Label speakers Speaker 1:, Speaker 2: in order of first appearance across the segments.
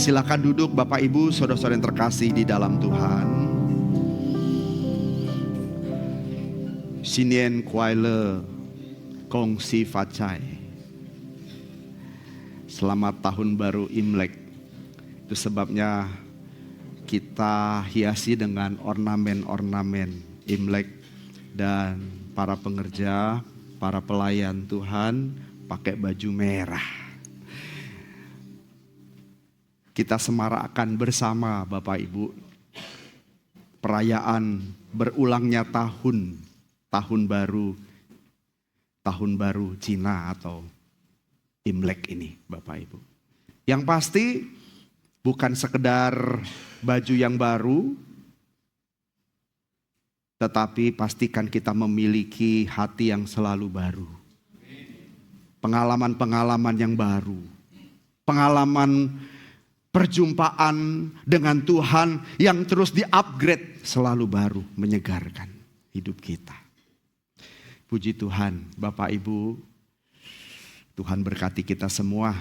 Speaker 1: Silakan duduk Bapak Ibu, saudara-saudara yang terkasih di dalam Tuhan. Sinien Kuaile Kongsi Facai. Selamat tahun baru Imlek. Itu sebabnya kita hiasi dengan ornamen-ornamen Imlek. Dan para pengerja, para pelayan Tuhan pakai baju merah. Kita semarakkan bersama Bapak Ibu perayaan berulangnya tahun baru Cina atau Imlek ini Bapak Ibu. Yang pasti bukan sekedar baju yang baru, tetapi pastikan kita memiliki hati yang selalu baru. Pengalaman-pengalaman yang baru. Pengalaman perjumpaan dengan Tuhan yang terus di-upgrade selalu baru, menyegarkan hidup kita. Puji Tuhan, Bapak Ibu, Tuhan berkati kita semua.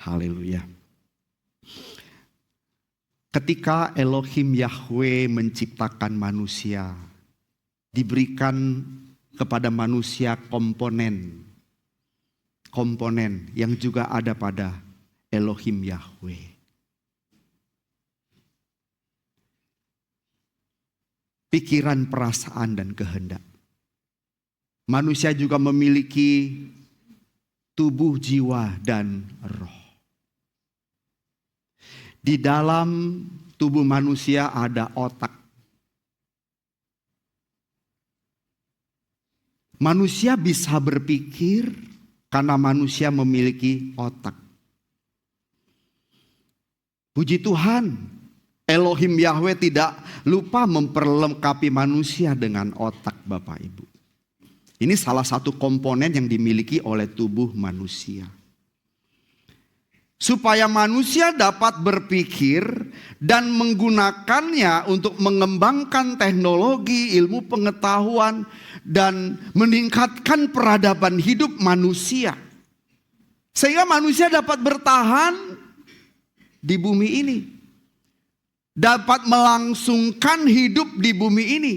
Speaker 1: Haleluya. Ketika Elohim Yahweh menciptakan manusia, diberikan kepada manusia komponen yang juga ada pada Elohim Yahweh. Pikiran, perasaan, dan kehendak. Manusia juga memiliki tubuh, jiwa, dan roh. Di dalam tubuh manusia ada otak. Manusia bisa berpikir karena manusia memiliki otak. Puji Tuhan, Elohim Yahweh tidak lupa memperlengkapi manusia dengan otak Bapak Ibu. Ini salah satu komponen yang dimiliki oleh tubuh manusia. Supaya manusia dapat berpikir dan menggunakannya untuk mengembangkan teknologi, ilmu pengetahuan, dan meningkatkan peradaban hidup manusia. Sehingga manusia dapat bertahan di bumi ini. Dapat melangsungkan hidup di bumi ini.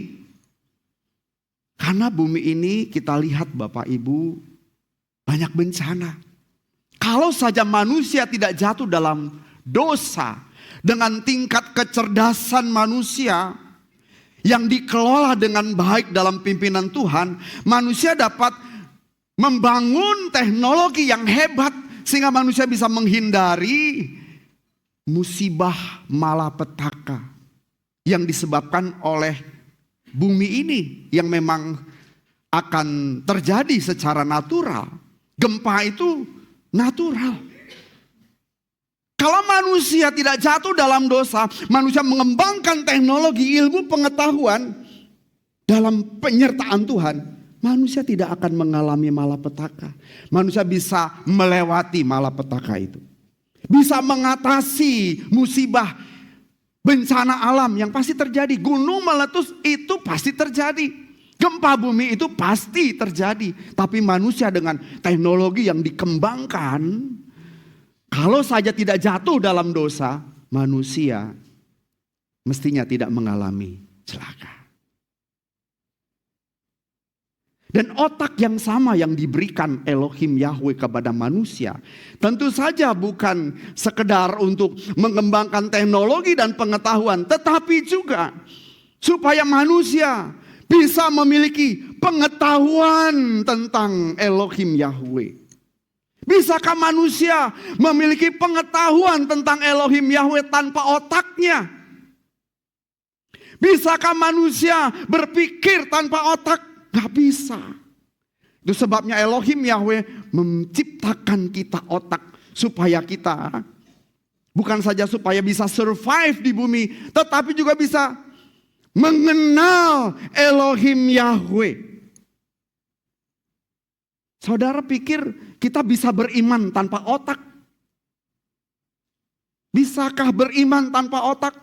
Speaker 1: Karena bumi ini kita lihat Bapak Ibu banyak bencana. Kalau saja manusia tidak jatuh dalam dosa dengan tingkat kecerdasan manusia yang dikelola dengan baik dalam pimpinan Tuhan, manusia dapat membangun teknologi yang hebat sehingga manusia bisa menghindari musibah malapetaka yang disebabkan oleh bumi ini yang memang akan terjadi secara natural. Gempa itu natural. Kalau manusia tidak jatuh dalam dosa, manusia mengembangkan teknologi, ilmu pengetahuan dalam penyertaan Tuhan, manusia tidak akan mengalami malapetaka. Manusia bisa melewati malapetaka itu. Bisa mengatasi musibah bencana alam yang pasti terjadi. Gunung meletus itu pasti terjadi. Gempa bumi itu pasti terjadi. Tapi manusia dengan teknologi yang dikembangkan, kalau saja tidak jatuh dalam dosa, manusia mestinya tidak mengalami celaka. Dan otak yang sama yang diberikan Elohim Yahweh kepada manusia tentu saja bukan sekedar untuk mengembangkan teknologi dan pengetahuan, tetapi juga supaya manusia bisa memiliki pengetahuan tentang Elohim Yahweh. Bisakah manusia memiliki pengetahuan tentang Elohim Yahweh tanpa otaknya? Bisakah manusia berpikir tanpa otak? Gak bisa. Itu sebabnya Elohim Yahweh menciptakan kita otak supaya kita bukan saja supaya bisa survive di bumi, tetapi juga bisa mengenal Elohim Yahweh. Saudara pikir kita bisa beriman tanpa otak? Bisakah beriman tanpa otak?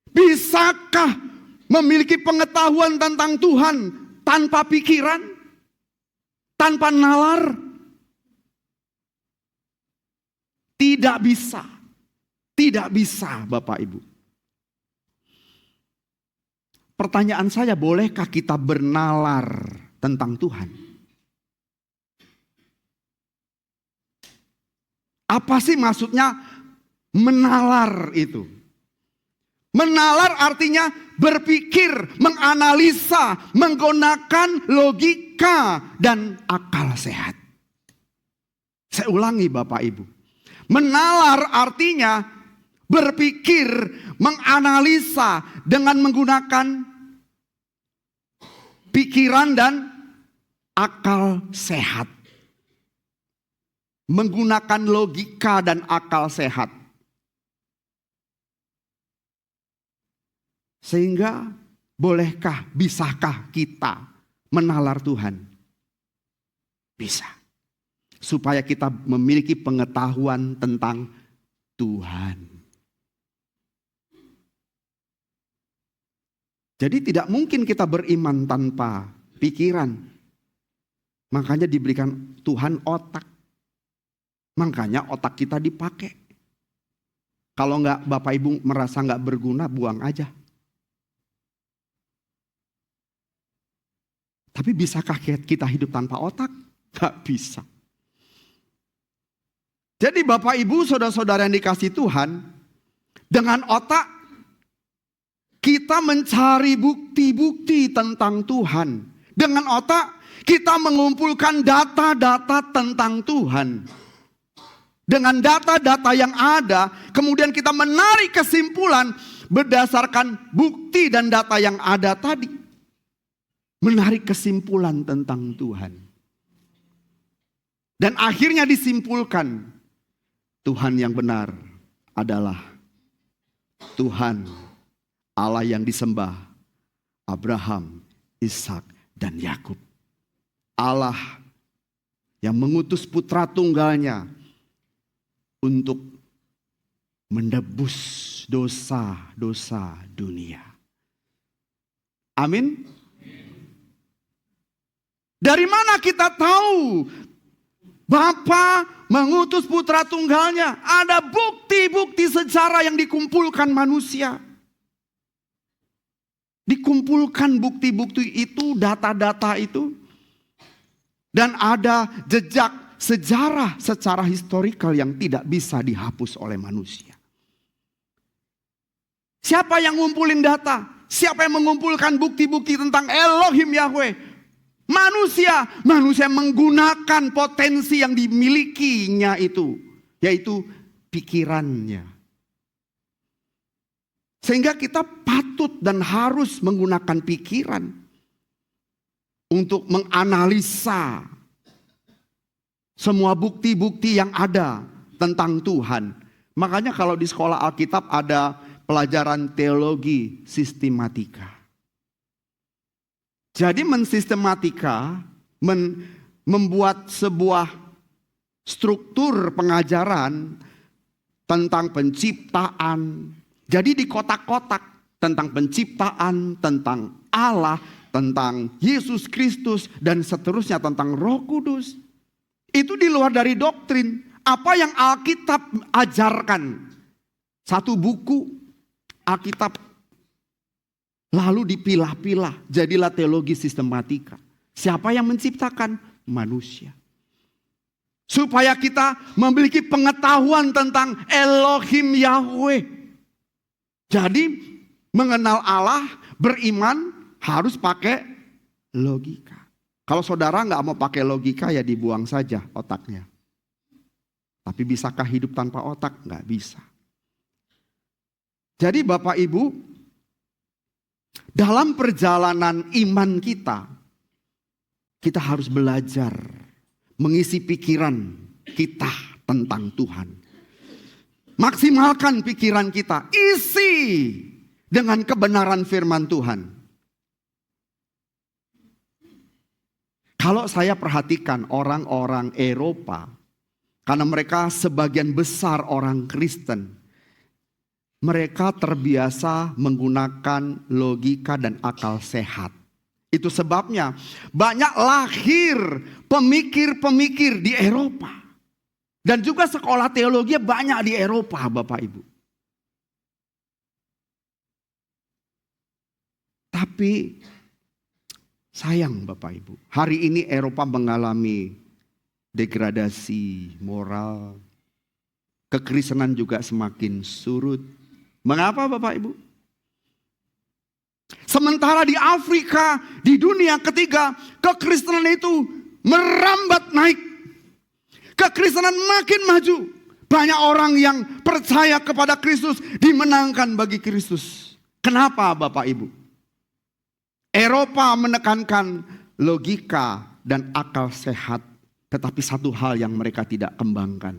Speaker 1: Bisakah memiliki pengetahuan tentang Tuhan tanpa pikiran, tanpa nalar? Tidak bisa. Tidak bisa, Bapak Ibu. Pertanyaan saya, bolehkah kita bernalar tentang Tuhan? Apa sih maksudnya menalar itu? Menalar artinya berpikir, menganalisa, menggunakan logika dan akal sehat. Saya ulangi Bapak Ibu. Menalar artinya berpikir, menganalisa dengan menggunakan pikiran dan akal sehat. Menggunakan logika dan akal sehat. Sehingga bolehkah, bisakah kita menalar Tuhan? Bisa. Supaya kita memiliki pengetahuan tentang Tuhan. Jadi tidak mungkin kita beriman tanpa pikiran. Makanya diberikan Tuhan otak. Makanya otak kita dipakai. Kalau enggak Bapak Ibu merasa enggak berguna, buang aja. Tapi bisakah kita hidup tanpa otak? Enggak bisa. Jadi Bapak Ibu, saudara-saudara yang dikasihi Tuhan, dengan otak kita mencari bukti-bukti tentang Tuhan. Dengan otak kita mengumpulkan data-data tentang Tuhan. Dengan data-data yang ada, kemudian kita menarik kesimpulan berdasarkan bukti dan data yang ada tadi. Menarik kesimpulan tentang Tuhan. Dan akhirnya disimpulkan, Tuhan yang benar adalah Tuhan Allah yang disembah Abraham, Ishak, dan Yakub. Allah yang mengutus putra tunggalnya untuk menebus dosa-dosa dunia. Amin. Dari mana kita tahu Bapa mengutus putra tunggalnya? Ada bukti-bukti sejarah yang dikumpulkan manusia. Dikumpulkan bukti-bukti itu, data-data itu. Dan ada jejak sejarah secara historikal yang tidak bisa dihapus oleh manusia. Siapa yang ngumpulin data? Siapa yang mengumpulkan bukti-bukti tentang Elohim Yahweh? Manusia. Manusia menggunakan potensi yang dimilikinya itu. Yaitu pikirannya. Sehingga kita patut dan harus menggunakan pikiran. Untuk menganalisa semua bukti-bukti yang ada tentang Tuhan. Makanya kalau di sekolah Alkitab ada pelajaran teologi sistematika. Jadi mensistematika, membuat sebuah struktur pengajaran tentang penciptaan. Jadi di kotak-kotak tentang penciptaan, tentang Allah, tentang Yesus Kristus, dan seterusnya tentang Roh Kudus. Itu di luar dari doktrin. Apa yang Alkitab ajarkan. Satu buku Alkitab. Lalu dipilah-pilah. Jadilah teologi sistematika. Siapa yang menciptakan? Manusia. Supaya kita memiliki pengetahuan tentang Elohim Yahweh. Jadi mengenal Allah, beriman harus pakai logika. Kalau saudara nggak mau pakai logika ya dibuang saja otaknya. Tapi bisakah hidup tanpa otak? Nggak bisa. Jadi Bapak Ibu, dalam perjalanan iman kita harus belajar mengisi pikiran kita tentang Tuhan. Maksimalkan pikiran kita, isi dengan kebenaran firman Tuhan. Kalau saya perhatikan orang-orang Eropa, karena mereka sebagian besar orang Kristen, mereka terbiasa menggunakan logika dan akal sehat. Itu sebabnya banyak lahir pemikir-pemikir di Eropa. Dan juga sekolah teologi banyak di Eropa, Bapak Ibu. Tetapi sayang Bapak Ibu, hari ini Eropa mengalami degradasi moral. Kekristenan juga semakin surut. Mengapa Bapak Ibu? Sementara di Afrika, di dunia ketiga, kekristenan itu merambat naik. Kekristenan makin maju. Banyak orang yang percaya kepada Kristus, dimenangkan bagi Kristus. Kenapa Bapak Ibu? Eropa menekankan logika dan akal sehat. Tetapi satu hal yang mereka tidak kembangkan.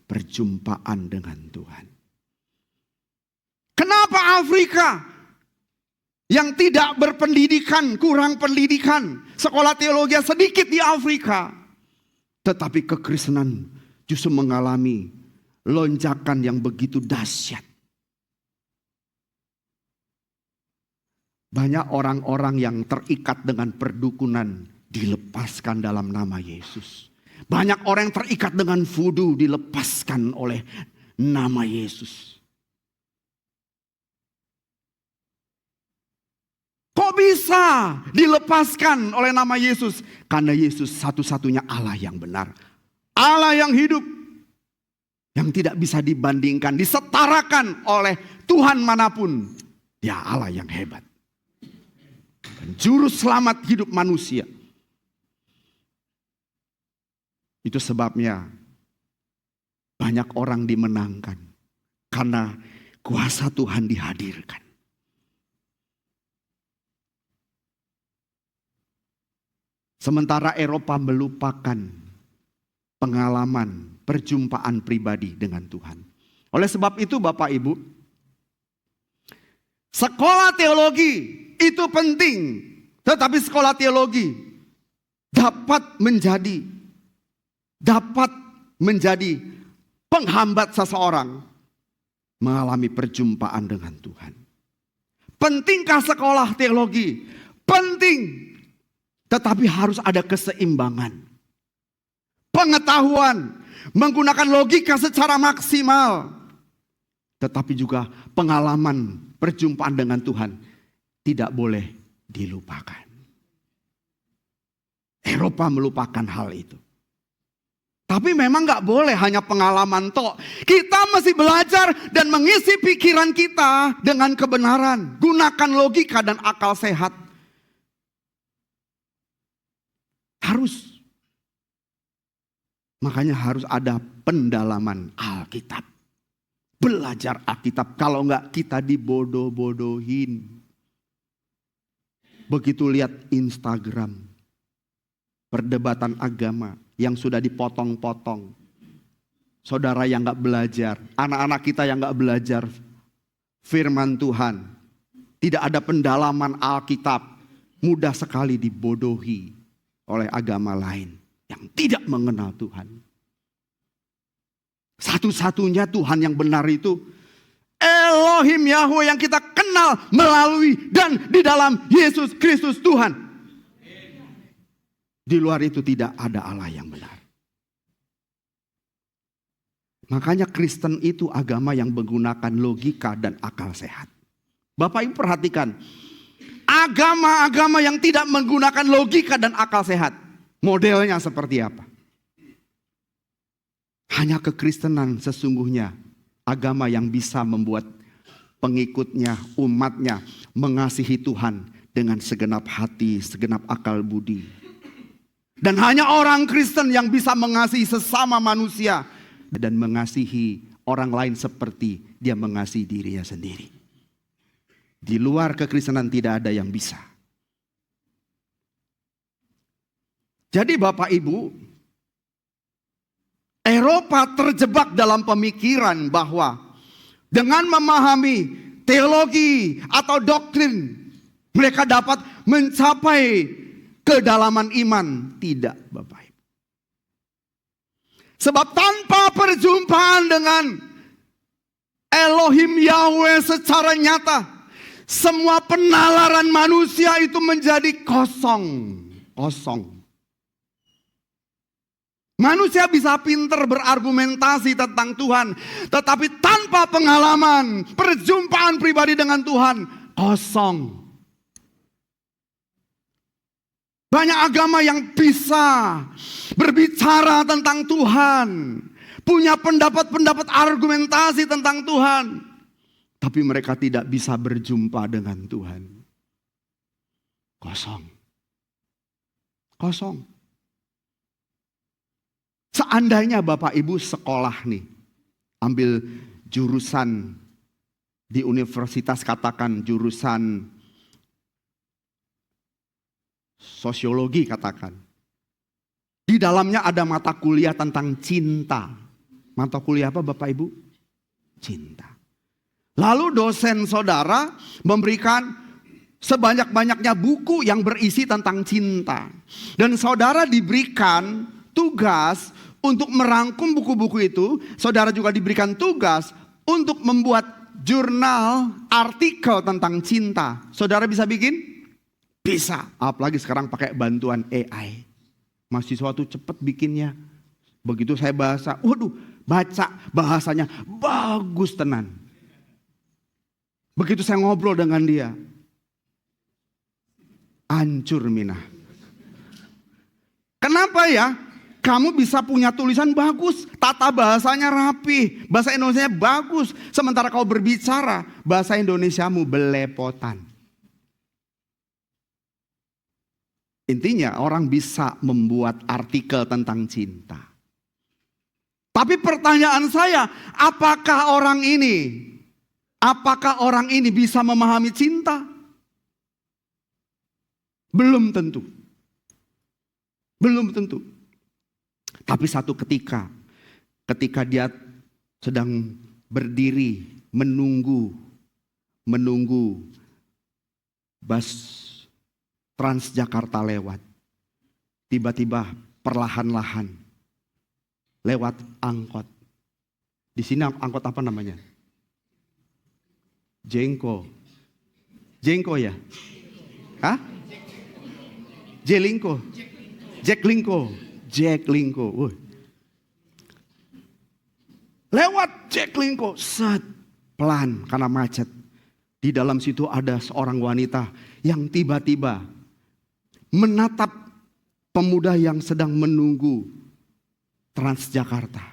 Speaker 1: Perjumpaan dengan Tuhan. Kenapa Afrika yang tidak berpendidikan, kurang pendidikan, sekolah teologi sedikit di Afrika, tetapi kekristenan justru mengalami lonjakan yang begitu dahsyat. Banyak orang-orang yang terikat dengan perdukunan dilepaskan dalam nama Yesus. Banyak orang yang terikat dengan vudu dilepaskan oleh nama Yesus. Kok bisa dilepaskan oleh nama Yesus? Karena Yesus satu-satunya Allah yang benar. Allah yang hidup. Yang tidak bisa dibandingkan, disetarakan oleh Tuhan manapun. Dia Allah yang hebat. Dan juru selamat hidup manusia. Itu sebabnya banyak orang dimenangkan. Karena kuasa Tuhan dihadirkan. Sementara Eropa melupakan pengalaman perjumpaan pribadi dengan Tuhan. Oleh sebab itu Bapak Ibu, sekolah teologi itu penting. Tetapi sekolah teologi dapat menjadi penghambat seseorang mengalami perjumpaan dengan Tuhan. Pentingkah sekolah teologi? Penting. Tetapi harus ada keseimbangan. Pengetahuan, menggunakan logika secara maksimal. Tetapi juga pengalaman perjumpaan dengan Tuhan tidak boleh dilupakan. Eropa melupakan hal itu. Tapi memang gak boleh hanya pengalaman tok. Kita mesti belajar dan mengisi pikiran kita dengan kebenaran. Gunakan logika dan akal sehat. Harus. Makanya harus ada pendalaman Alkitab. Belajar Alkitab. Kalau enggak kita dibodoh-bodohin. Begitu lihat Instagram. Perdebatan agama yang sudah dipotong-potong. Saudara yang enggak belajar. Anak-anak kita yang enggak belajar firman Tuhan. Tidak ada pendalaman Alkitab. Mudah sekali dibodohi oleh agama lain yang tidak mengenal Tuhan. Satu-satunya Tuhan yang benar itu Elohim Yahweh yang kita kenal melalui dan di dalam Yesus Kristus Tuhan. Di luar itu tidak ada Allah yang benar. Makanya Kristen itu agama yang menggunakan logika dan akal sehat. Bapak Ibu perhatikan. Agama-agama yang tidak menggunakan logika dan akal sehat. Modelnya seperti apa? Hanya kekristenan sesungguhnya. Agama yang bisa membuat pengikutnya, umatnya mengasihi Tuhan dengan segenap hati, segenap akal budi. Dan hanya orang Kristen yang bisa mengasihi sesama manusia. Dan mengasihi orang lain seperti dia mengasihi dirinya sendiri. Di luar kekristenan tidak ada yang bisa. Jadi Bapak Ibu, Eropa terjebak dalam pemikiran bahwa dengan memahami teologi atau doktrin, mereka dapat mencapai kedalaman iman. Tidak Bapak Ibu. Sebab tanpa perjumpaan dengan Elohim Yahweh secara nyata, semua penalaran manusia itu menjadi kosong. Manusia bisa pintar berargumentasi tentang Tuhan. Tetapi tanpa pengalaman, perjumpaan pribadi dengan Tuhan, kosong. Banyak agama yang bisa berbicara tentang Tuhan, punya pendapat-pendapat argumentasi tentang Tuhan, tapi mereka tidak bisa berjumpa dengan Tuhan. Kosong. Kosong. Seandainya Bapak Ibu sekolah nih, ambil jurusan di universitas, katakan jurusan sosiologi katakan. Di dalamnya ada mata kuliah tentang cinta. Mata kuliah apa Bapak Ibu? Cinta. Lalu dosen saudara memberikan sebanyak-banyaknya buku yang berisi tentang cinta. Dan saudara diberikan tugas untuk merangkum buku-buku itu. Saudara juga diberikan tugas untuk membuat jurnal artikel tentang cinta. Saudara bisa bikin? Bisa. Apalagi sekarang pakai bantuan AI. Mahasiswa tuh cepet bikinnya. Begitu saya baca bahasanya bagus tenan. Begitu saya ngobrol dengan dia, hancur Mina. Kenapa ya? Kamu bisa punya tulisan bagus, tata bahasanya rapi, bahasa Indonesianya bagus. Sementara kau berbicara, bahasa Indonesiamu belepotan. Intinya orang bisa membuat artikel tentang cinta. Tapi pertanyaan saya, apakah orang ini bisa memahami cinta? Belum tentu. Belum tentu. Tapi satu ketika dia sedang berdiri menunggu bus Transjakarta lewat, tiba-tiba perlahan-lahan lewat angkot. Di sini angkot apa namanya? Jengko ya? Hah? Jaklingko. Lewat Jaklingko, set, pelan karena macet. Di dalam situ ada seorang wanita yang tiba-tiba menatap pemuda yang sedang menunggu Transjakarta.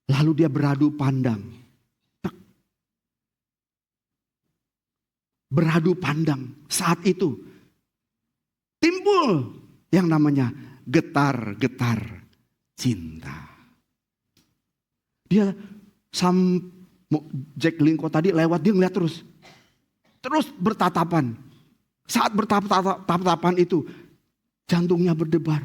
Speaker 1: Lalu dia beradu pandang. Beradu pandang. Saat itu timbul yang namanya getar-getar cinta. Dia Jaklingko tadi lewat, dia ngeliat terus bertatapan. Saat bertatapan itu jantungnya berdebar.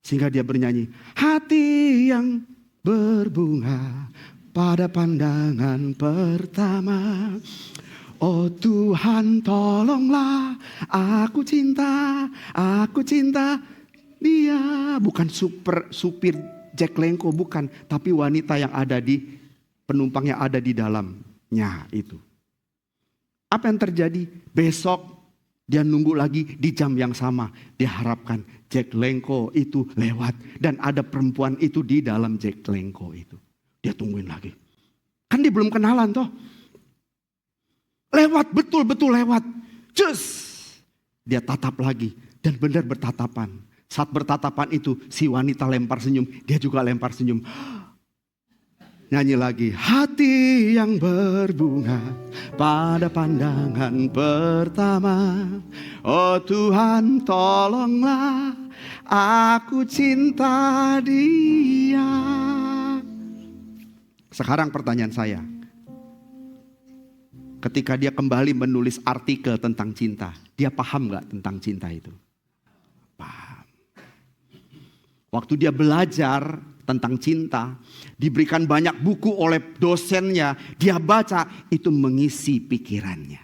Speaker 1: Sehingga dia bernyanyi, hati yang berbunga pada pandangan pertama. Oh Tuhan tolonglah, aku cinta dia. Bukan supir Jaklingko, bukan. Tapi wanita yang ada penumpang yang ada di dalamnya itu. Apa yang terjadi? Besok dia nunggu lagi di jam yang sama. Dia harapkan Jaklingko itu lewat. Dan ada perempuan itu di dalam Jaklingko itu. Dia tungguin lagi. Kan dia belum kenalan toh. Lewat, betul-betul lewat. Dia tatap lagi. Dan benar bertatapan. Saat bertatapan itu si wanita lempar senyum. Dia juga lempar senyum. Nyanyi lagi. Hati yang berbunga pada pandangan pertama. Oh Tuhan tolonglah, aku cinta dia. Sekarang pertanyaan saya. Ketika dia kembali menulis artikel tentang cinta, dia paham gak tentang cinta itu? Paham. Waktu dia belajar tentang cinta, diberikan banyak buku oleh dosennya, dia baca, itu mengisi pikirannya.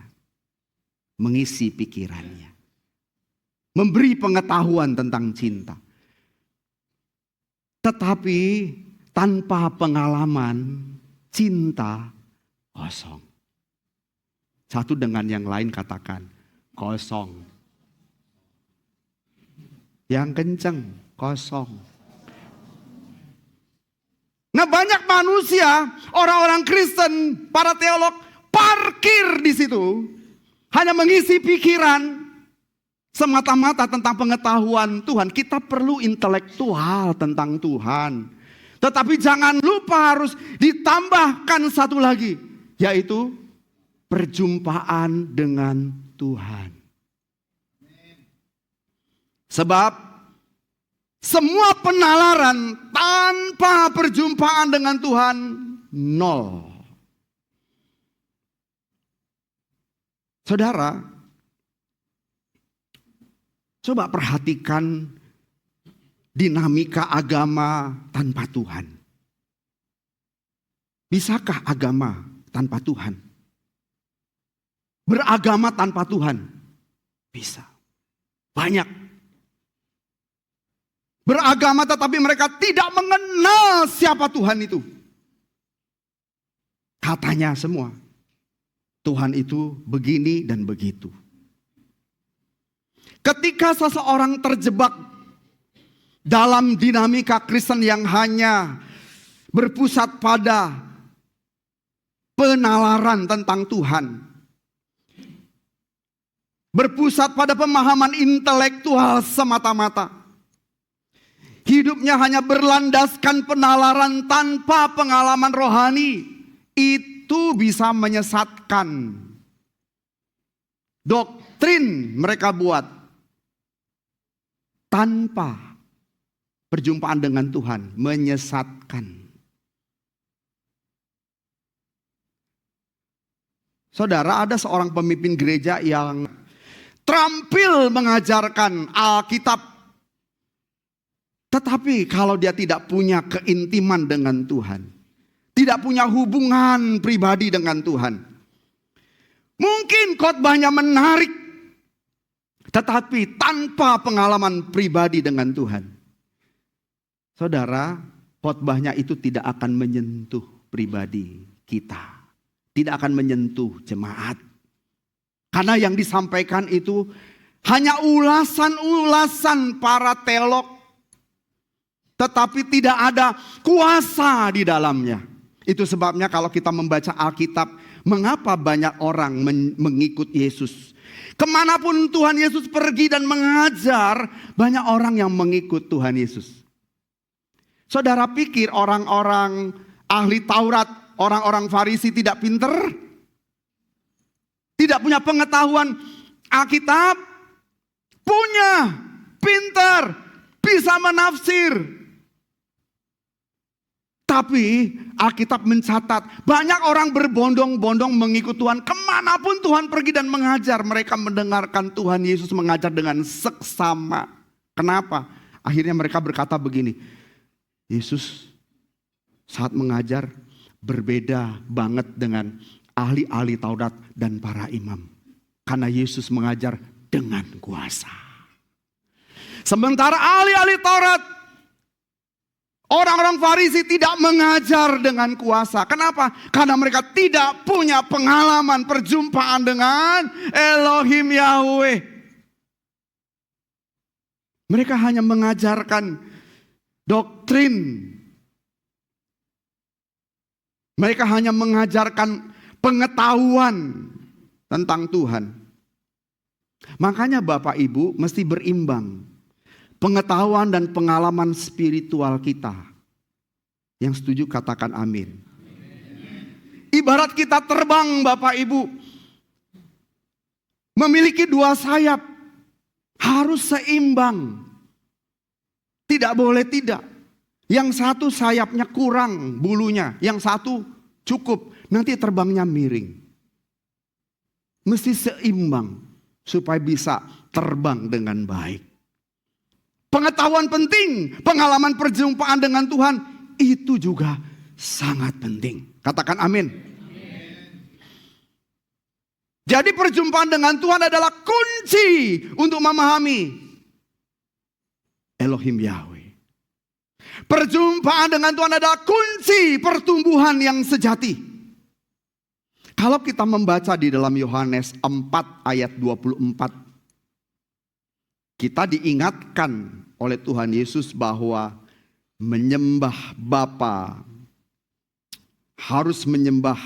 Speaker 1: Memberi pengetahuan tentang cinta. Tetapi tanpa pengalaman, cinta kosong. Satu dengan yang lain katakan, kosong. Yang kenceng, kosong. Nah banyak manusia, orang-orang Kristen, para teolog parkir di situ. hanya mengisi pikiran semata-mata tentang pengetahuan Tuhan. Kita perlu intelektual tentang Tuhan. Tetapi jangan lupa harus ditambahkan satu lagi, yaitu perjumpaan dengan Tuhan. Sebab semua penalaran tanpa perjumpaan dengan Tuhan nol. Saudara, coba perhatikan dinamika agama tanpa Tuhan. Bisakah agama tanpa Tuhan? Beragama tanpa Tuhan? Bisa. Banyak. Beragama tetapi mereka tidak mengenal siapa Tuhan itu. Katanya semua, Tuhan itu begini dan begitu. Ketika seseorang terjebak dalam dinamika Kristen yang hanya berpusat pada penalaran tentang Tuhan, berpusat pada pemahaman intelektual semata-mata, hidupnya hanya berlandaskan penalaran tanpa pengalaman rohani, itu bisa menyesatkan. Doktrin mereka buat tanpa perjumpaan dengan Tuhan menyesatkan. Saudara, ada seorang pemimpin gereja yang terampil mengajarkan Alkitab. Tetapi kalau dia tidak punya keintiman dengan Tuhan, tidak punya hubungan pribadi dengan Tuhan, mungkin khotbahnya menarik, tetapi tanpa pengalaman pribadi dengan Tuhan, saudara, khotbahnya itu tidak akan menyentuh pribadi kita. Tidak akan menyentuh jemaat. Karena yang disampaikan itu hanya ulasan-ulasan para teolog. Tetapi tidak ada kuasa di dalamnya. Itu sebabnya kalau kita membaca Alkitab, mengapa banyak orang mengikut Yesus. Kemanapun Tuhan Yesus pergi dan mengajar, banyak orang yang mengikut Tuhan Yesus. Saudara pikir orang-orang ahli Taurat, orang-orang Farisi tidak pinter? Tidak punya pengetahuan Alkitab? Punya, pinter, bisa menafsir. Tapi Alkitab mencatat banyak orang berbondong-bondong mengikut Tuhan. Kemanapun Tuhan pergi dan mengajar, mereka mendengarkan Tuhan Yesus mengajar dengan seksama. Kenapa? Akhirnya mereka berkata begini, Yesus saat mengajar berbeda banget dengan ahli-ahli Taurat dan para imam. Karena Yesus mengajar dengan kuasa. Sementara ahli-ahli Taurat, orang-orang Farisi tidak mengajar dengan kuasa. Kenapa? Karena mereka tidak punya pengalaman perjumpaan dengan Elohim Yahweh. Mereka hanya mengajarkan doktrin. Mereka hanya mengajarkan pengetahuan tentang Tuhan. Makanya Bapak Ibu mesti berimbang. Pengetahuan dan pengalaman spiritual kita. Yang setuju katakan amin. Ibarat kita terbang Bapak Ibu. Memiliki dua sayap. Harus seimbang. Tidak boleh tidak. Yang satu sayapnya kurang bulunya. Yang satu cukup. Nanti terbangnya miring. Mesti seimbang. Supaya bisa terbang dengan baik. Pengetahuan penting, pengalaman perjumpaan dengan Tuhan, itu juga sangat penting. Katakan amin. Jadi perjumpaan dengan Tuhan adalah kunci untuk memahami Elohim Yahweh. Perjumpaan dengan Tuhan adalah kunci pertumbuhan yang sejati. Kalau kita membaca di dalam Yohanes 4 ayat 24. Kita diingatkan oleh Tuhan Yesus bahwa menyembah Bapa harus menyembah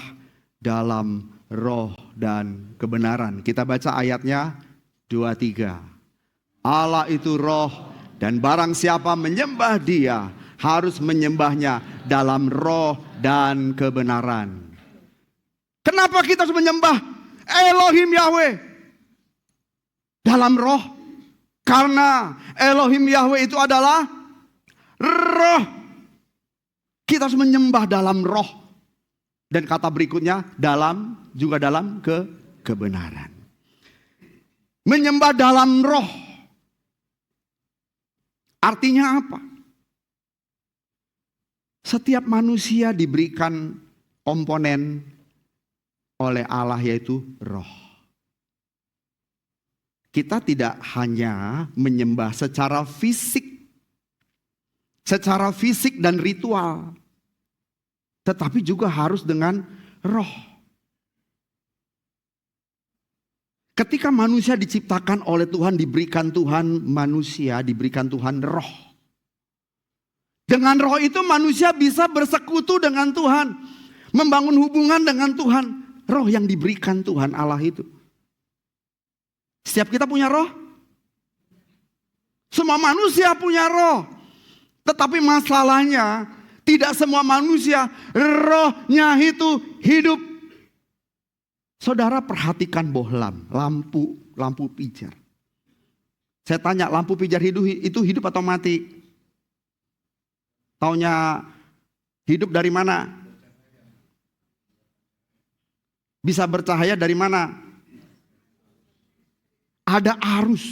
Speaker 1: dalam roh dan kebenaran. Kita baca ayatnya 23. Allah itu roh, dan barang siapa menyembah Dia harus menyembahnya dalam roh dan kebenaran. Kenapa kita harus menyembah Elohim Yahweh dalam roh? Karena Elohim Yahweh itu adalah roh. Kita harus menyembah dalam roh. Dan kata berikutnya juga dalam kebenaran. Menyembah dalam roh. Artinya apa? Setiap manusia diberikan komponen oleh Allah, yaitu roh. Kita tidak hanya menyembah secara fisik dan ritual, tetapi juga harus dengan roh. Ketika manusia diciptakan oleh Tuhan, diberikan Tuhan roh. Dengan roh itu manusia bisa bersekutu dengan Tuhan, membangun hubungan dengan Tuhan. Roh yang diberikan Tuhan Allah itu. Setiap kita punya roh. Semua manusia punya roh. Tetapi masalahnya, tidak semua manusia rohnya itu hidup. Saudara perhatikan bohlam, lampu pijar. Saya tanya, lampu pijar itu hidup atau mati? Taunya hidup dari mana? Bisa bercahaya dari mana? Ada arus.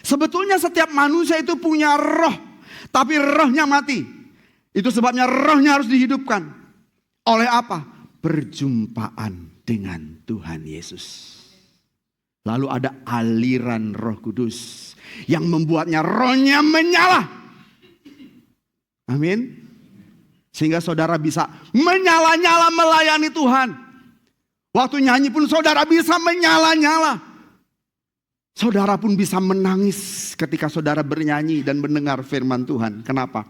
Speaker 1: Sebetulnya setiap manusia itu punya roh, tapi rohnya mati. Itu sebabnya rohnya harus dihidupkan. Oleh apa? Perjumpaan dengan Tuhan Yesus. Lalu ada aliran Roh Kudus yang membuatnya rohnya menyala. Amin. Sehingga saudara bisa menyala-nyala melayani Tuhan. Waktu nyanyi pun saudara bisa menyala-nyala. Saudara pun bisa menangis ketika saudara bernyanyi dan mendengar firman Tuhan. Kenapa?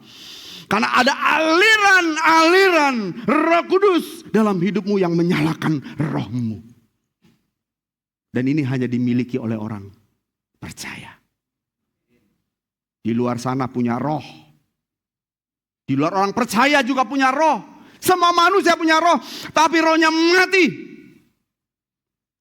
Speaker 1: Karena ada aliran Roh Kudus dalam hidupmu yang menyalakan rohmu. Dan ini hanya dimiliki oleh orang percaya. Di luar sana punya roh. Di luar orang percaya juga punya roh. Semua manusia punya roh, tapi rohnya mati.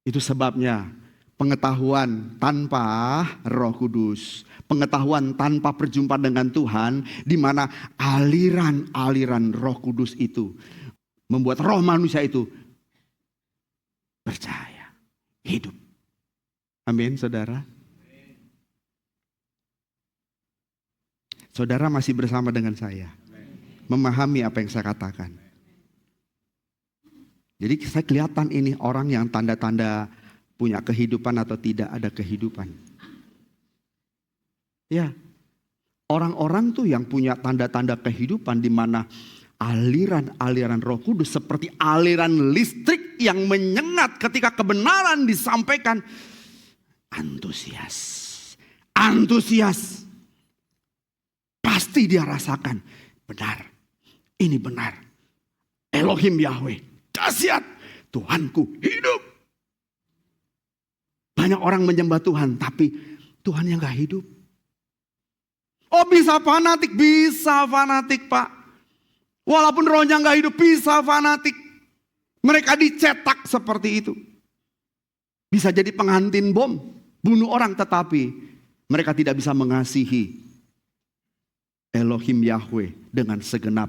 Speaker 1: Itu sebabnya pengetahuan tanpa Roh Kudus, pengetahuan tanpa perjumpaan dengan Tuhan, di mana aliran Roh Kudus itu membuat roh manusia itu percaya, hidup. Amin, saudara. Saudara masih bersama dengan saya, memahami apa yang saya katakan. Jadi saya kelihatan ini orang yang tanda-tanda punya kehidupan atau tidak ada kehidupan. Ya, orang-orang tuh yang punya tanda-tanda kehidupan, di mana aliran Roh Kudus seperti aliran listrik yang menyengat ketika kebenaran disampaikan. Antusias. Pasti dia rasakan, benar, ini benar. Elohim Yahweh, dahsyat, Tuhanku hidup. Banyak orang menyembah Tuhan, tapi Tuhan yang gak hidup. Oh, bisa fanatik Pak. Walaupun rohnya gak hidup, bisa fanatik. Mereka dicetak seperti itu. Bisa jadi pengantin bom, bunuh orang, tetapi mereka tidak bisa mengasihi Elohim Yahweh dengan segenap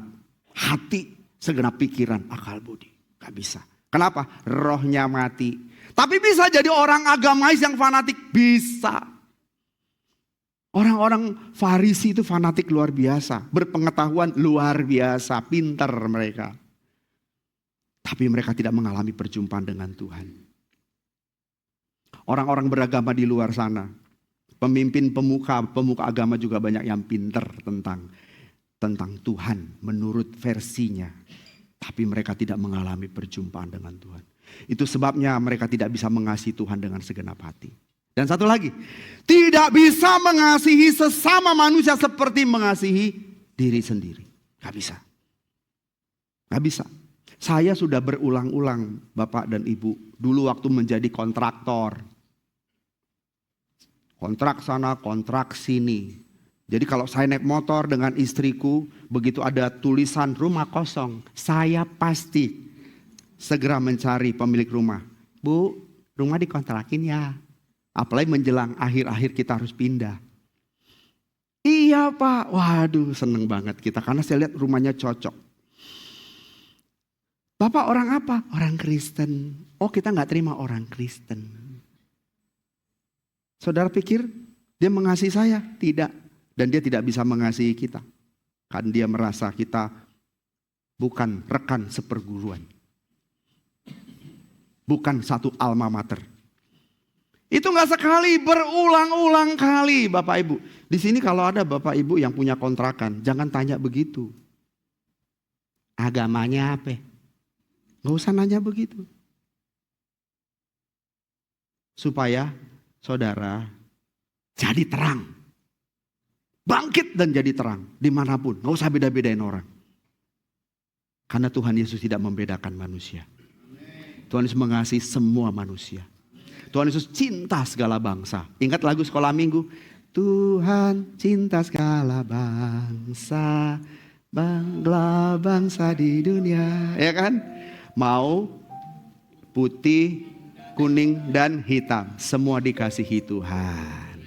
Speaker 1: hati, segenap pikiran, akal budi. Gak bisa. Kenapa? Rohnya mati. Tapi bisa jadi orang agamais yang fanatik, bisa. Orang-orang Farisi itu fanatik luar biasa, berpengetahuan luar biasa, pintar mereka. Tapi mereka tidak mengalami perjumpaan dengan Tuhan. Orang-orang beragama di luar sana, pemimpin pemuka agama juga banyak yang pintar tentang Tuhan menurut versinya. Tapi mereka tidak mengalami perjumpaan dengan Tuhan. Itu sebabnya mereka tidak bisa mengasihi Tuhan dengan segenap hati. Dan satu lagi, tidak bisa mengasihi sesama manusia seperti mengasihi diri sendiri. Gak bisa. Saya sudah berulang-ulang Bapak dan Ibu, dulu waktu menjadi kontraktor. Kontrak sana, kontrak sini. Jadi kalau saya naik motor dengan istriku, begitu ada tulisan rumah kosong, saya pasti segera mencari pemilik rumah. Bu, rumah dikontrakin ya. Apalagi menjelang akhir-akhir kita harus pindah. Iya Pak, waduh seneng banget kita karena saya lihat rumahnya cocok. Bapak orang apa? Orang Kristen. Oh kita gak terima orang Kristen. Saudara pikir dia mengasihi saya? Tidak. Dan dia tidak bisa mengasihi kita. Kan dia merasa kita bukan rekan seperguruan. Bukan satu alma mater. Itu gak sekali, berulang-ulang kali Bapak Ibu. Di sini kalau ada Bapak Ibu yang punya kontrakan, jangan tanya begitu. Agamanya apa? Gak usah nanya begitu. Supaya saudara jadi terang. Bangkit dan jadi terang dimanapun. Gak usah beda-bedain orang. Karena Tuhan Yesus tidak membedakan manusia. Tuhan Yesus mengasihi semua manusia. Tuhan Yesus cinta segala bangsa. Ingat lagu sekolah minggu. Tuhan cinta segala bangsa. Bangla bangsa di dunia. Ya kan? Mau putih, kuning dan hitam. Semua dikasihi Tuhan.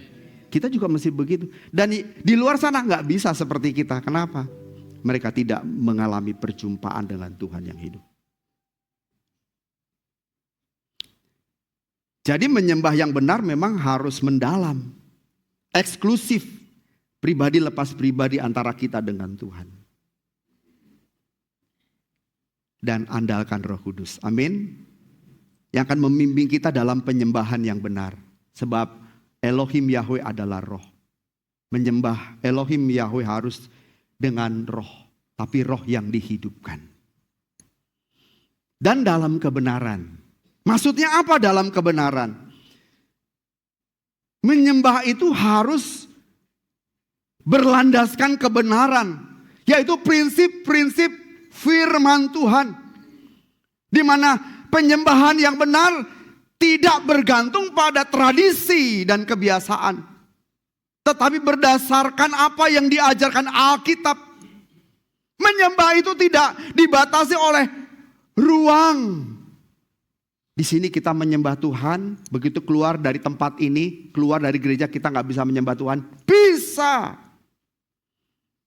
Speaker 1: Kita juga mesti begitu. Dan di luar sana gak bisa seperti kita. Kenapa? Mereka tidak mengalami perjumpaan dengan Tuhan yang hidup. Jadi menyembah yang benar memang harus mendalam. Eksklusif. Pribadi lepas pribadi antara kita dengan Tuhan. Dan andalkan Roh Kudus. Amin. Yang akan membimbing kita dalam penyembahan yang benar. Sebab Elohim Yahweh adalah roh. Menyembah Elohim Yahweh harus dengan roh. Tapi roh yang dihidupkan. Dan dalam kebenaran. Maksudnya apa dalam kebenaran? Menyembah itu harus berlandaskan kebenaran. Yaitu prinsip-prinsip firman Tuhan. Di mana penyembahan yang benar tidak bergantung pada tradisi dan kebiasaan. Tetapi berdasarkan apa yang diajarkan Alkitab. Menyembah itu tidak dibatasi oleh ruang. Di sini kita menyembah Tuhan, begitu keluar dari tempat ini, keluar dari gereja kita gak bisa menyembah Tuhan. Bisa.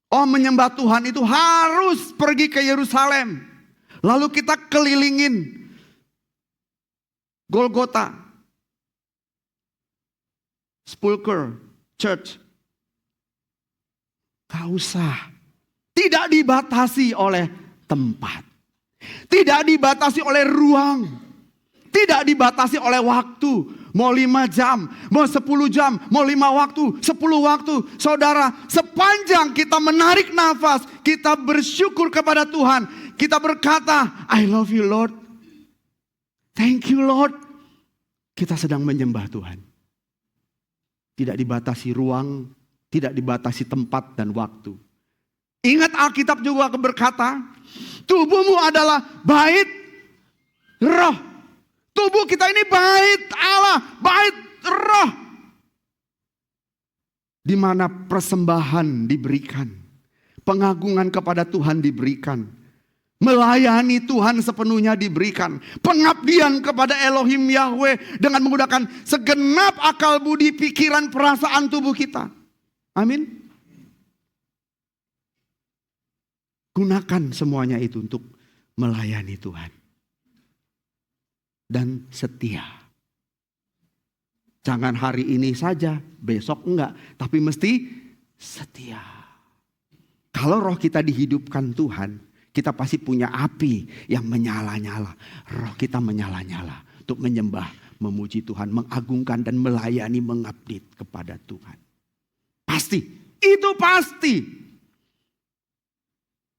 Speaker 1: Oh menyembah Tuhan itu harus pergi ke Yerusalem. Lalu kita kelilingin Golgota, Sepulchre, Church. Gak usah. Tidak dibatasi oleh tempat. Tidak dibatasi oleh ruang. Tidak dibatasi oleh waktu. Mau 5 jam, mau 10 jam, mau 5 waktu, 10 waktu. Saudara, sepanjang kita menarik nafas, kita bersyukur kepada Tuhan. Kita berkata, I love you Lord. Thank you Lord. Kita sedang menyembah Tuhan. Tidak dibatasi ruang, tidak dibatasi tempat dan waktu. Ingat Alkitab juga berkata, tubuhmu adalah bait roh. Tubuh kita ini bait Allah, bait roh. Di mana persembahan diberikan. Pengagungan kepada Tuhan diberikan. Melayani Tuhan sepenuhnya diberikan. Pengabdian kepada Elohim Yahweh dengan menggunakan segenap akal budi, pikiran, perasaan tubuh kita. Amin. Gunakan semuanya itu untuk melayani Tuhan. Dan setia. Jangan hari ini saja, besok enggak. Tapi mesti setia. Kalau roh kita dihidupkan Tuhan, kita pasti punya api yang menyala-nyala. Roh kita menyala-nyala untuk menyembah, memuji Tuhan, mengagungkan dan melayani, mengabdi kepada Tuhan. Pasti, itu pasti.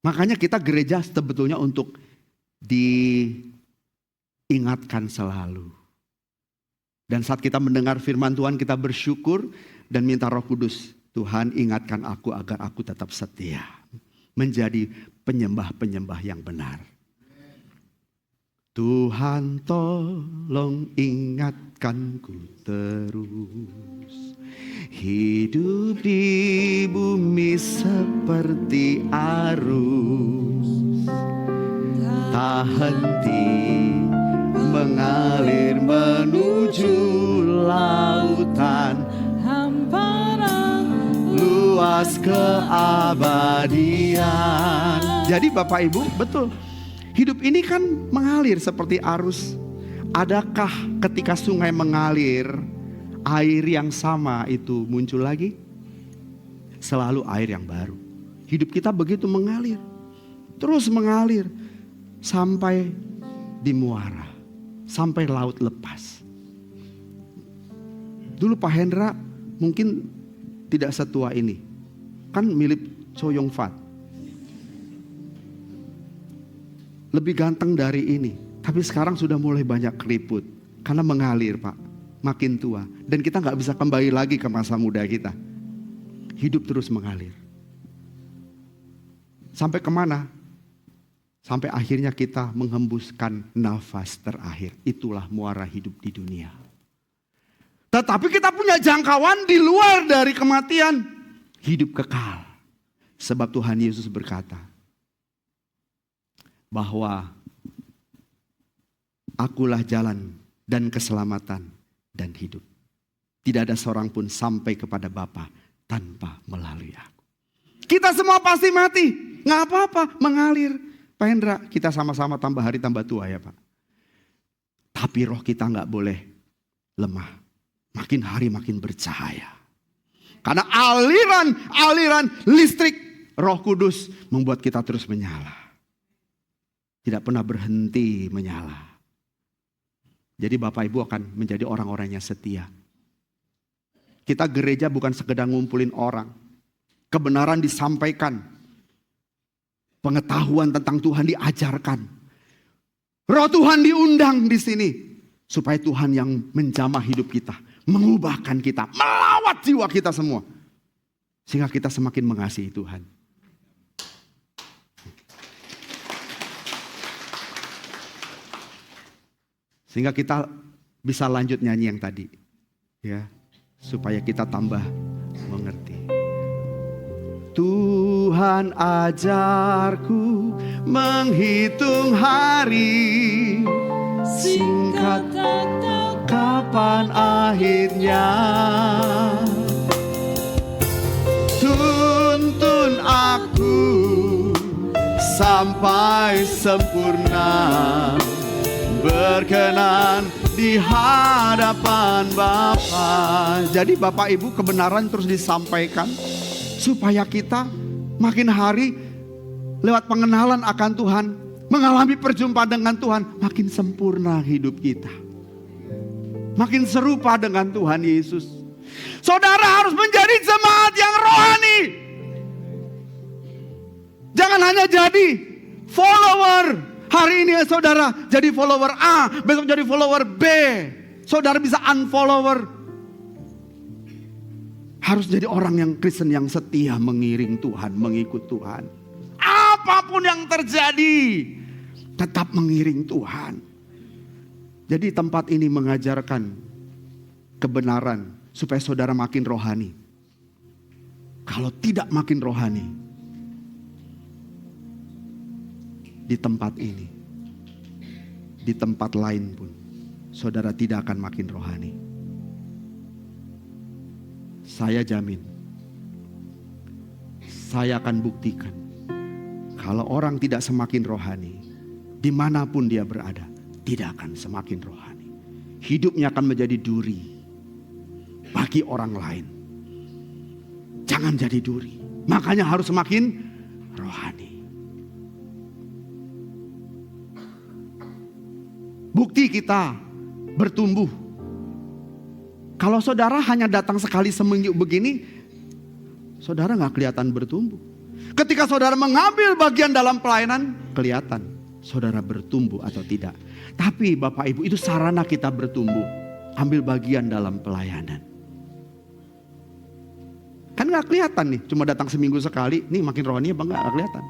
Speaker 1: Makanya kita gereja sebetulnya untuk diingatkan selalu. Dan saat kita mendengar firman Tuhan, kita bersyukur dan minta Roh Kudus. Tuhan ingatkan aku agar aku tetap setia. Menjadi penyembah-penyembah yang benar. Tuhan tolong ingatkanku terus, hidup di bumi seperti arus, tak henti mengalir menuju lautan, hamparan luas keabadian. Jadi Bapak Ibu, betul, hidup ini kan mengalir seperti arus. Adakah ketika sungai mengalir, air yang sama itu muncul lagi? Selalu air yang baru. Hidup kita begitu mengalir, terus mengalir sampai di muara, sampai laut lepas. Dulu Pak Hendra mungkin tidak setua ini, kan mirip Chow Yun Fat, lebih ganteng dari ini, tapi sekarang sudah mulai banyak keriput karena mengalir Pak, makin tua, dan kita nggak bisa kembali lagi ke masa muda kita. Hidup terus mengalir. Sampai kemana? Sampai akhirnya kita menghembuskan nafas terakhir. Itulah muara hidup di dunia. Tetapi kita punya jangkauan di luar dari kematian, hidup kekal. Sebab Tuhan Yesus berkata bahwa akulah jalan dan keselamatan dan hidup. Tidak ada seorang pun sampai kepada Bapa tanpa melalui aku. Kita semua pasti mati, nggak apa-apa, mengalir. Pak Hendra, kita sama-sama tambah hari tambah tua ya Pak. Tapi roh kita nggak boleh lemah, makin hari makin bercahaya. Karena aliran listrik Roh Kudus membuat kita terus menyala. Tidak pernah berhenti menyala. Jadi Bapak Ibu akan menjadi orang-orang yang setia. Kita gereja bukan sekedar ngumpulin orang. Kebenaran disampaikan. Pengetahuan tentang Tuhan diajarkan. Roh Tuhan diundang di sini. Supaya Tuhan yang menjamah hidup kita. Mengubahkan kita. Melawat jiwa kita semua. Sehingga kita semakin mengasihi Tuhan. Sehingga kita bisa lanjut nyanyi yang tadi. Ya, supaya kita tambah mengerti. Tuhan ajarku menghitung hari, singkat tak tahu kapan akhirnya. Tuntun aku sampai sempurna, berkenan di hadapan Bapa. Jadi Bapak Ibu, kebenaran terus disampaikan supaya kita makin hari lewat pengenalan akan Tuhan, mengalami perjumpaan dengan Tuhan, makin sempurna hidup kita. Makin serupa dengan Tuhan Yesus. Saudara harus menjadi jemaat yang rohani. Jangan hanya jadi follower. Hari ini saudara jadi follower A, besok jadi follower B. Saudara bisa unfollower. Harus jadi orang yang Kristen yang setia mengiring Tuhan, mengikut Tuhan. Apapun yang terjadi, tetap mengiring Tuhan. Jadi tempat ini mengajarkan kebenaran supaya saudara makin rohani. Kalau tidak makin rohani, di tempat ini, di tempat lain pun, saudara tidak akan makin rohani. Saya jamin, saya akan buktikan, kalau orang tidak semakin rohani, dimanapun dia berada, tidak akan semakin rohani. Hidupnya akan menjadi duri bagi orang lain. Jangan jadi duri, makanya harus semakin rohani. Bukti kita bertumbuh. Kalau saudara hanya datang sekali seminggu begini, saudara gak kelihatan bertumbuh. Ketika saudara mengambil bagian dalam pelayanan, kelihatan saudara bertumbuh atau tidak. Tapi Bapak Ibu, itu sarana kita bertumbuh. Ambil bagian dalam pelayanan. Kan gak kelihatan nih, cuma datang seminggu sekali, nih makin rohani apa enggak kelihatan.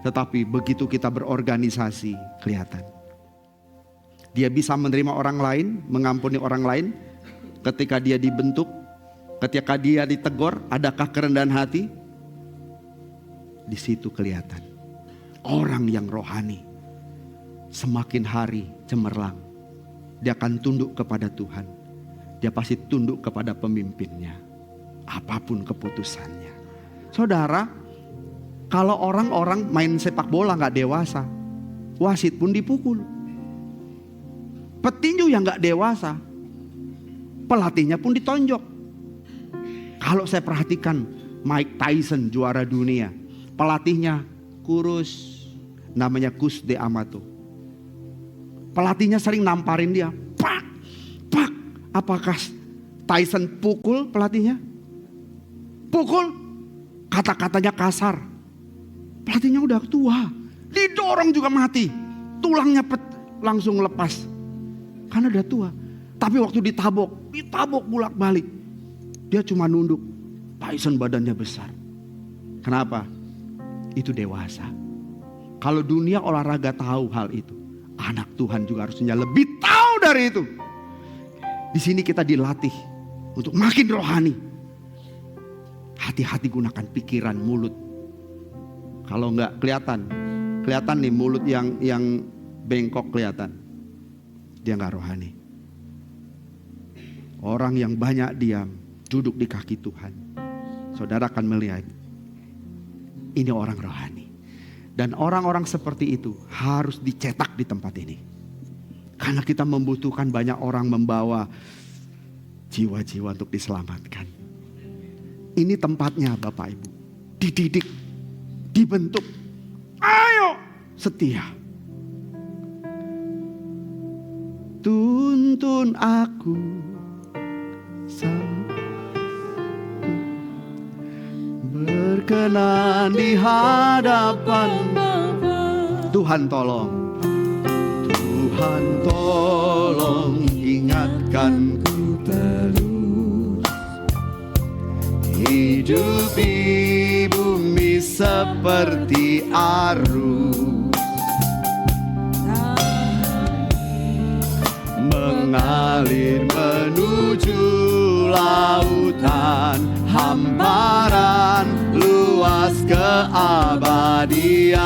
Speaker 1: Tetapi begitu kita berorganisasi, kelihatan. Dia bisa menerima orang lain, mengampuni orang lain. Ketika dia dibentuk, ketika dia ditegur, adakah kerendahan hati? Di situ kelihatan orang yang rohani semakin hari cemerlang. Dia akan tunduk kepada Tuhan. Dia pasti tunduk kepada pemimpinnya, apapun keputusannya. Saudara, kalau orang-orang main sepak bola gak dewasa, wasit pun dipukul. Petinju yang gak dewasa, pelatihnya pun ditonjok. Kalau saya perhatikan Mike Tyson juara dunia, pelatihnya kurus, namanya Kusde Amato. Pelatihnya sering namparin dia, pak, pak. Apakah Tyson pukul pelatihnya? Pukul, kata-katanya kasar. Pelatihnya udah tua, didorong juga mati, tulangnya langsung lepas karena udah tua. Tapi waktu ditabok bolak-balik, dia cuma nunduk. Tyson badannya besar. Kenapa? Itu dewasa. Kalau dunia olahraga tahu hal itu, anak Tuhan juga harusnya lebih tahu dari itu. Di sini kita dilatih untuk makin rohani. Hati-hati gunakan pikiran, mulut. Kalau enggak kelihatan nih mulut yang bengkok kelihatan. Dia enggak rohani. Orang yang banyak diam, duduk di kaki Tuhan, saudara akan melihat ini orang rohani. Dan orang-orang seperti itu harus dicetak di tempat ini. Karena kita membutuhkan banyak orang membawa jiwa-jiwa untuk diselamatkan. Ini tempatnya Bapak Ibu. Dididik, dibentuk. Ayo setia. Tuntun aku berkenan di hadapan Tuhan. Tuhan tolong ingatkanku terus. Hidup di bumi seperti arus, mengalir menuju lautan hamparan luas keabadian.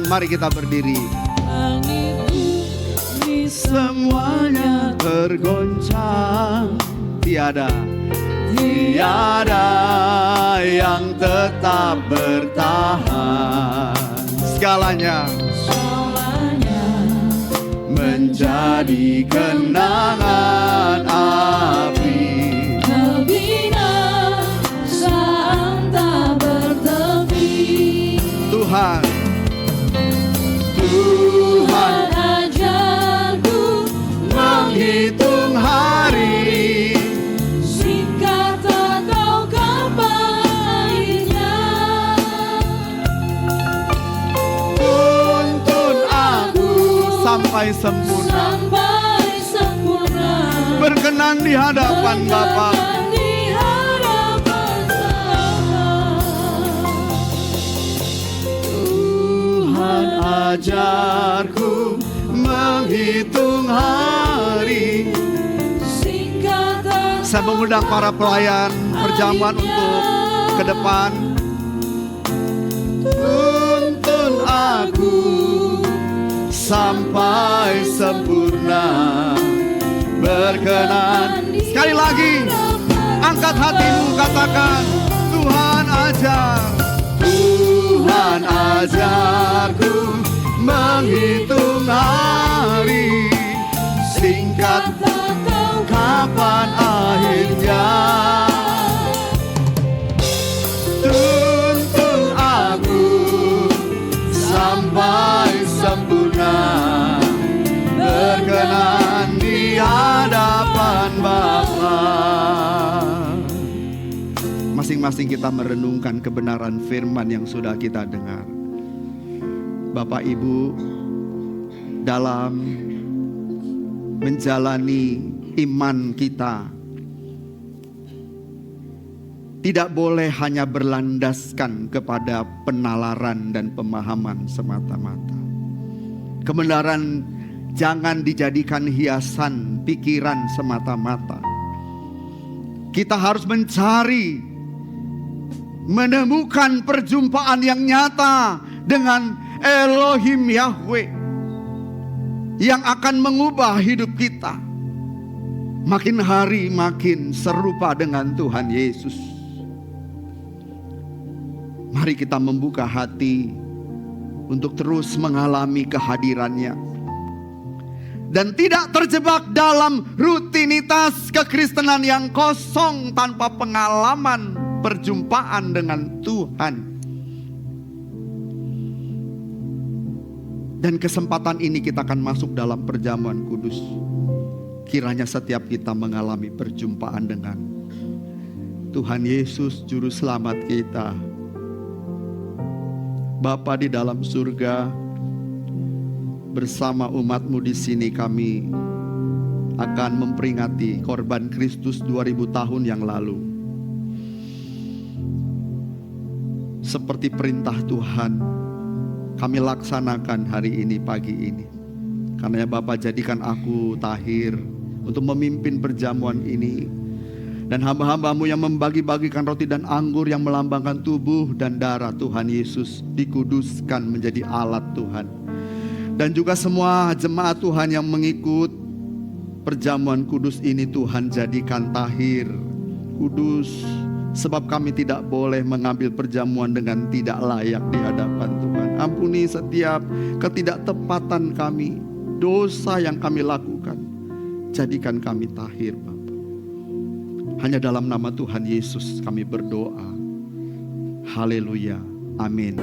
Speaker 1: Mari kita berdiri. Semuanya tergoncang, tiada yang tetap bertahan. Segalanya menjadi kenangan api. Terbina saat tak bertepi. Tuhan ajarku menghitung hari. Singkat atau kapannya. Tuntun aku sampai sempurna. Berkenan di hadapan Bapa. Tuhan ajarku menghitung hari. Saya mengundang para pelayan perjamuan untuk ke depan. Tuntun aku sampai sempurna. Berkenan. Sekali lagi, angkat hatimu, katakan, Tuhan ajar. Tuhan ajarku menghitung hari. Singkat kapan akhirnya. Tuntun aku sampai sempurna. Berkenan di hadapan Bapa. Masing-masing kita merenungkan kebenaran firman yang sudah kita dengar. Bapak Ibu, dalam menjalani iman kita, tidak boleh hanya berlandaskan kepada penalaran dan pemahaman semata-mata. Kebenaran jangan dijadikan hiasan pikiran semata-mata. Kita harus mencari, menemukan perjumpaan yang nyata dengan Elohim Yahweh yang akan mengubah hidup kita. Makin hari makin serupa dengan Tuhan Yesus. Mari kita membuka hati untuk terus mengalami kehadirannya. Dan tidak terjebak dalam rutinitas kekristenan yang kosong tanpa pengalaman perjumpaan dengan Tuhan. Dan kesempatan ini kita akan masuk dalam perjamuan kudus. Kiranya setiap kita mengalami perjumpaan dengan Tuhan Yesus Juru Selamat kita. Bapa di dalam surga, bersama umat-Mu di sini kami akan memperingati korban Kristus 2000 tahun yang lalu. Seperti perintah Tuhan, kami laksanakan hari ini, pagi ini. Karena Bapa, jadikan aku Tahir untuk memimpin perjamuan ini. Dan hamba-hamba-Mu yang membagi-bagikan roti dan anggur yang melambangkan tubuh dan darah Tuhan Yesus dikuduskan menjadi alat Tuhan. Dan juga semua jemaat Tuhan yang mengikut perjamuan kudus ini, Tuhan jadikan tahir, kudus. Sebab kami tidak boleh mengambil perjamuan dengan tidak layak di hadapan Tuhan. Ampuni setiap ketidaktepatan kami, dosa yang kami lakukan. Jadikan kami tahir, Bapa. Hanya dalam nama Tuhan Yesus kami berdoa. Haleluya. Amin.